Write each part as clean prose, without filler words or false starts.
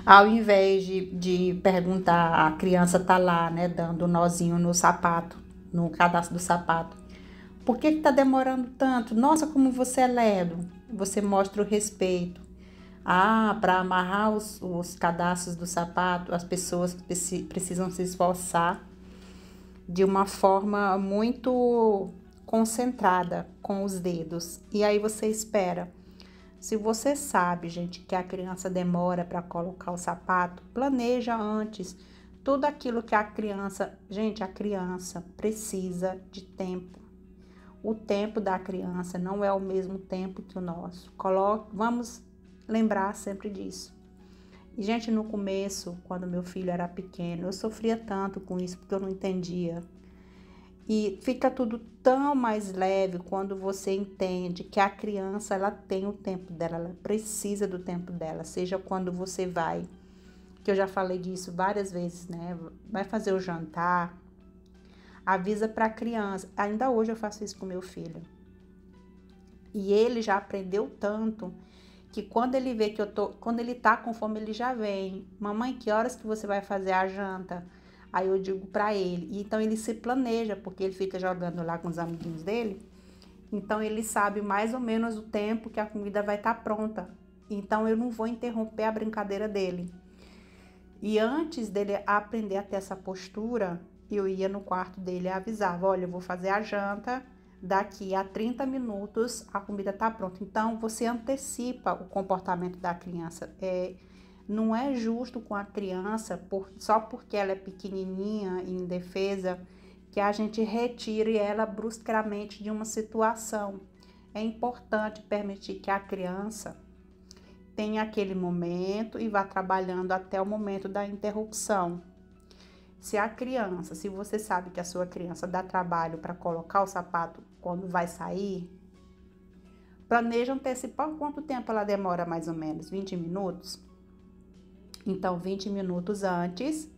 Ao invés de perguntar, a criança tá lá, né, dando um nozinho no sapato, no cadastro do sapato. Por que tá demorando tanto? Nossa, como você é lerdo. Você mostra o respeito. Ah, para amarrar os cadastros do sapato, as pessoas precisam se esforçar de uma forma muito concentrada com os dedos. E aí você espera. Se você sabe, gente, que a criança demora para colocar o sapato, planeja antes. Tudo aquilo que a criança. Gente, a criança precisa de tempo. O tempo da criança não é o mesmo tempo que o nosso. Vamos lembrar sempre disso. E, gente, no começo, quando meu filho era pequeno, eu sofria tanto com isso porque eu não entendia. E fica tudo tão mais leve quando você entende que a criança, ela tem o tempo dela, ela precisa do tempo dela, seja quando você vai, que eu já falei disso várias vezes, né? Vai fazer o jantar, avisa para a criança. Ainda hoje eu faço isso com meu filho. E ele já aprendeu tanto que quando ele vê que quando ele tá com fome, ele já vem. Mamãe, que horas que você vai fazer a janta? Aí eu digo pra ele. E então ele se planeja, porque ele fica jogando lá com os amiguinhos dele. Então ele sabe mais ou menos o tempo que a comida vai estar pronta. Então eu não vou interromper a brincadeira dele. E antes dele aprender a ter essa postura, eu ia no quarto dele e avisava: olha, eu vou fazer a janta, daqui a 30 minutos a comida está pronta. Então você antecipa o comportamento da criança. Não é justo com a criança, só porque ela é pequenininha e indefesa, que a gente retire ela bruscamente de uma situação. É importante permitir que a criança tenha aquele momento e vá trabalhando até o momento da interrupção. Se você sabe que a sua criança dá trabalho para colocar o sapato quando vai sair, planeja antecipar quanto tempo ela demora mais ou menos, 20 minutos? Então, 20 minutos antes,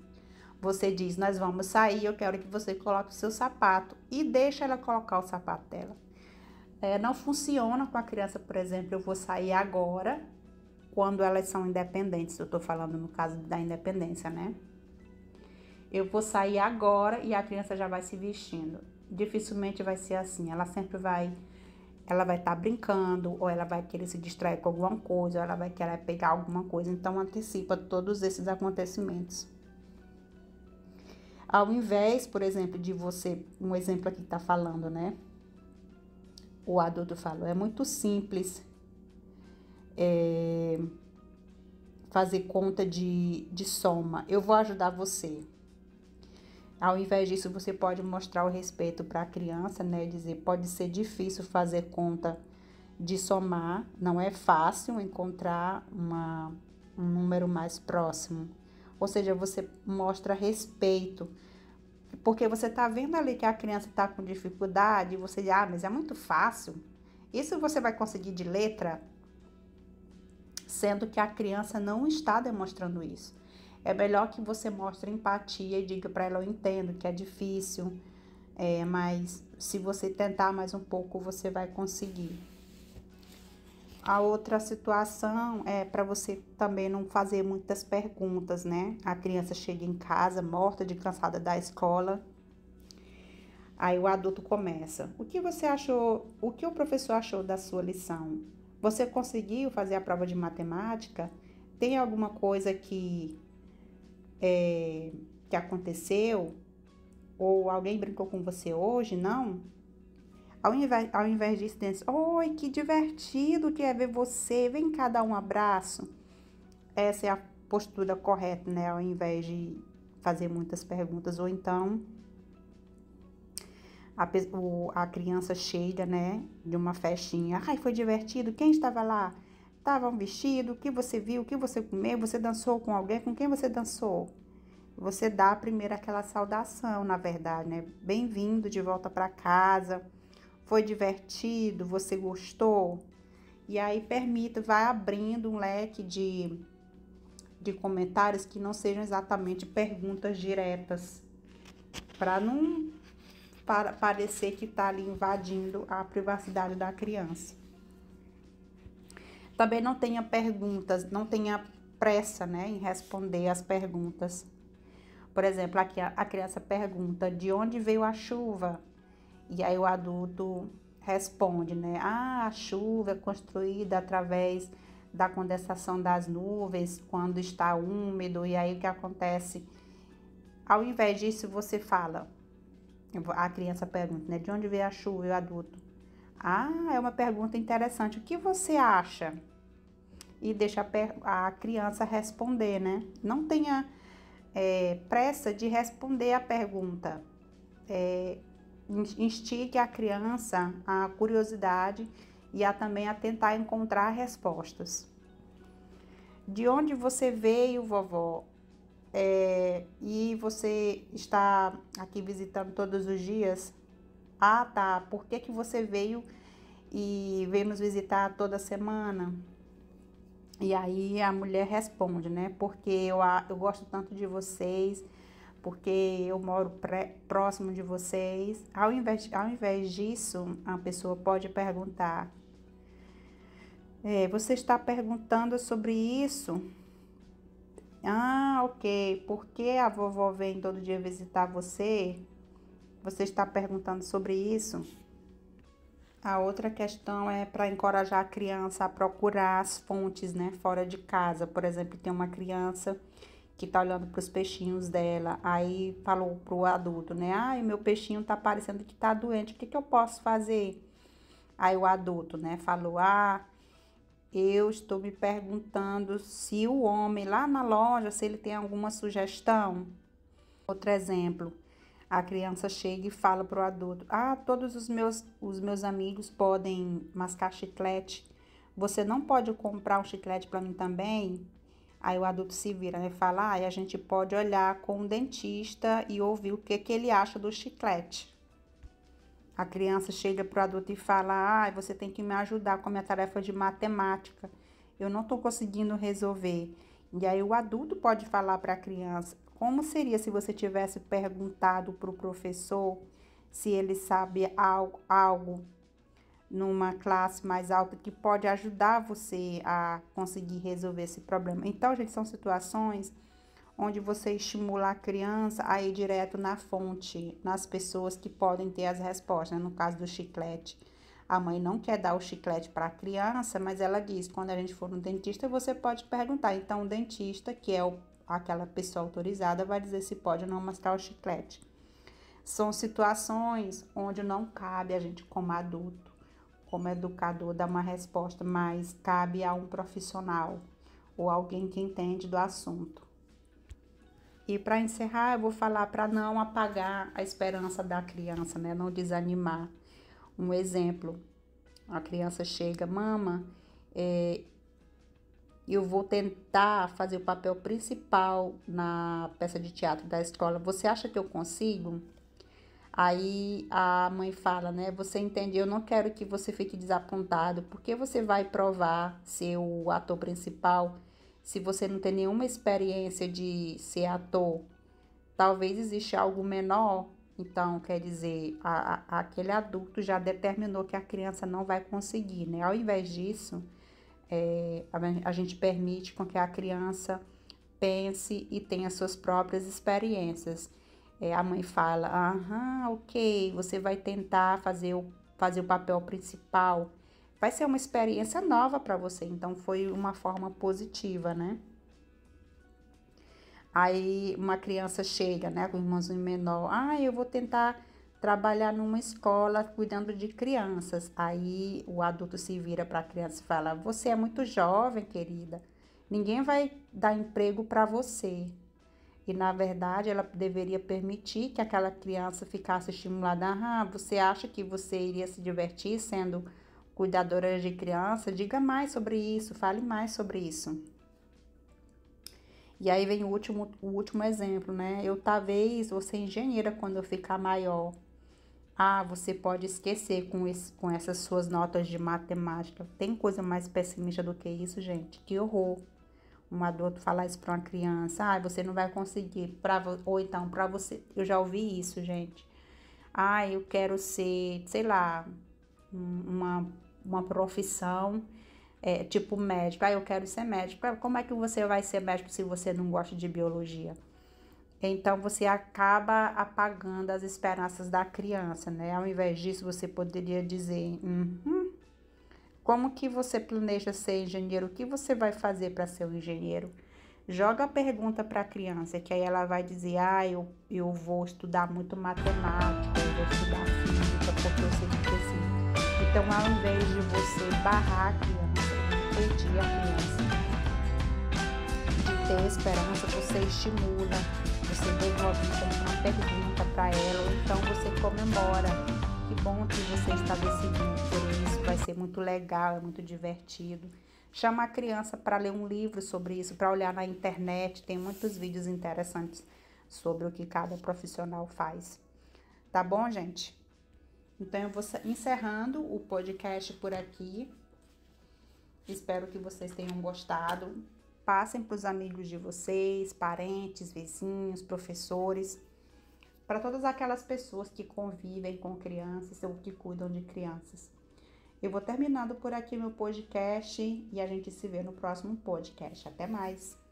você diz: nós vamos sair, eu quero que você coloque o seu sapato, e deixa ela colocar o sapato dela. Não funciona com a criança, por exemplo, eu vou sair agora, quando elas são independentes, eu tô falando no caso da independência, né? Eu vou sair agora e a criança já vai se vestindo. Dificilmente vai ser assim, ela vai estar brincando, ou ela vai querer se distrair com alguma coisa, ou ela vai querer pegar alguma coisa. Então, antecipa todos esses acontecimentos. Ao invés, por exemplo, de você, um exemplo aqui que tá falando, né? O adulto falou, é muito simples fazer conta de soma. Eu vou ajudar você. Ao invés disso, você pode mostrar o respeito para a criança, né? Dizer, pode ser difícil fazer conta de somar, não é fácil encontrar um número mais próximo. Ou seja, você mostra respeito, porque você tá vendo ali que a criança tá com dificuldade, e você diz: ah, mas é muito fácil. Isso você vai conseguir de letra, sendo que a criança não está demonstrando isso. É melhor que você mostre empatia e diga para ela: eu entendo que é difícil, mas se você tentar mais um pouco, você vai conseguir. A outra situação é para você também não fazer muitas perguntas, né? A criança chega em casa morta de cansada da escola. Aí o adulto começa: o que você achou? O que o professor achou da sua lição? Você conseguiu fazer a prova de matemática? Tem alguma coisa que aconteceu? Ou alguém brincou com você hoje? Não? Ao invés disso, diz: oi, que divertido que é ver você, vem cá dar um abraço. Essa é a postura correta, né? Ao invés de fazer muitas perguntas. Ou então, a criança chega, né, de uma festinha: ai, foi divertido, quem estava lá? Estava um vestido, o que você viu, o que você comeu, você dançou com alguém, com quem você dançou? Você dá primeiro aquela saudação, na verdade, né? Bem-vindo de volta para casa. Foi divertido? Você gostou? E aí vai abrindo um leque de comentários que não sejam exatamente perguntas diretas, para não parecer que está ali invadindo a privacidade da criança. Também não tenha perguntas, não tenha pressa, né, em responder as perguntas. Por exemplo, aqui a criança pergunta: de onde veio a chuva? E aí o adulto responde, né? Ah, a chuva é construída através da condensação das nuvens quando está úmido. E aí o que acontece? Ao invés disso, você fala, a criança pergunta, né? De onde veio a chuva? E o adulto: ah, é uma pergunta interessante. O que você acha? E deixa a criança responder, né? Não tenha pressa de responder a pergunta. Instigue a criança a curiosidade e também a tentar encontrar respostas. De onde você veio, vovó? E você está aqui visitando todos os dias? Ah, tá. Por que você veio e veio nos visitar toda semana? E aí a mulher responde, né? Porque eu gosto tanto de vocês, porque eu moro próximo de vocês. Ao invés disso, a pessoa pode perguntar: você está perguntando sobre isso? Ah, ok. Por que a vovó vem todo dia visitar você? Você está perguntando sobre isso? A outra questão é para encorajar a criança a procurar as fontes, né, fora de casa. Por exemplo, tem uma criança que tá olhando para os peixinhos dela, aí falou pro adulto, né? Ai, meu peixinho tá parecendo que tá doente, o que que eu posso fazer? Aí o adulto, né, falou: ah, eu estou me perguntando se o homem lá na loja, se ele tem alguma sugestão. Outro exemplo, a criança chega e fala pro adulto: ah, todos os meus amigos podem mascar chiclete. Você não pode comprar um chiclete para mim também? Aí o adulto se vira, né? Fala: ah, e a gente pode olhar com o dentista e ouvir o que ele acha do chiclete. A criança chega pro adulto e fala: ah, você tem que me ajudar com a minha tarefa de matemática. Eu não estou conseguindo resolver. E aí o adulto pode falar para a criança: como seria se você tivesse perguntado para o professor se ele sabe algo numa classe mais alta que pode ajudar você a conseguir resolver esse problema. Então, gente, são situações onde você estimula a criança a ir direto na fonte, nas pessoas que podem ter as respostas, né? No caso do chiclete, a mãe não quer dar o chiclete para a criança, mas ela diz: quando a gente for no dentista, você pode perguntar. Então, o dentista, que é aquela pessoa autorizada, vai dizer se pode ou não mascar o chiclete. São situações onde não cabe a gente, como adulto, como educador, dar uma resposta, mas cabe a um profissional ou alguém que entende do assunto. E para encerrar, eu vou falar para não apagar a esperança da criança, né? Não desanimar. Um exemplo: a criança chega: mama, eu vou tentar fazer o papel principal na peça de teatro da escola. Você acha que eu consigo? Aí a mãe fala, né? Você entende? Eu não quero que você fique desapontado, porque você vai provar ser o ator principal se você não tem nenhuma experiência de ser ator. Talvez exista algo menor. Então, quer dizer, aquele adulto já determinou que a criança não vai conseguir, né? Ao invés disso, a gente permite com que a criança pense e tenha suas próprias experiências. A mãe fala: aham, ok, você vai tentar fazer o papel principal. Vai ser uma experiência nova para você, então foi uma forma positiva, né? Aí uma criança chega, né, com o irmãozinho menor: ah, eu vou tentar trabalhar numa escola cuidando de crianças. Aí o adulto se vira para a criança e fala: você é muito jovem, querida. Ninguém vai dar emprego para você. E na verdade ela deveria permitir que aquela criança ficasse estimulada. Ah, você acha que você iria se divertir sendo cuidadora de criança? Diga mais sobre isso, fale mais sobre isso. E aí vem o último exemplo, né? Eu talvez vou ser engenheira quando eu ficar maior. Ah, você pode esquecer com essas suas notas de matemática. Tem coisa mais pessimista do que isso, gente? Que horror. Um adulto falar isso para uma criança: ah, você não vai conseguir, ou então para você. Eu já ouvi isso, gente. Ah, eu quero ser, sei lá, uma profissão tipo médico. Eu quero ser médico. Como é que você vai ser médico se você não gosta de biologia? Então, você acaba apagando as esperanças da criança, né? Ao invés disso, você poderia dizer, como que você planeja ser engenheiro? O que você vai fazer para ser um engenheiro? Joga a pergunta para a criança, que aí ela vai dizer, eu vou estudar muito matemática, eu vou estudar física, porque eu sei que preciso. Então, ao invés de você barrar a criança, impedir a criança de ter esperança, você estimula, você devolve então uma pergunta para ela, ou então você comemora. Que bom que você está decidindo por isso, vai ser muito legal, é muito divertido. Chama a criança para ler um livro sobre isso, para olhar na internet, tem muitos vídeos interessantes sobre o que cada profissional faz. Tá bom, gente? Então eu vou encerrando o podcast por aqui. Espero que vocês tenham gostado. Passem para os amigos de vocês, parentes, vizinhos, professores, para todas aquelas pessoas que convivem com crianças ou que cuidam de crianças. Eu vou terminando por aqui meu podcast e a gente se vê no próximo podcast. Até mais!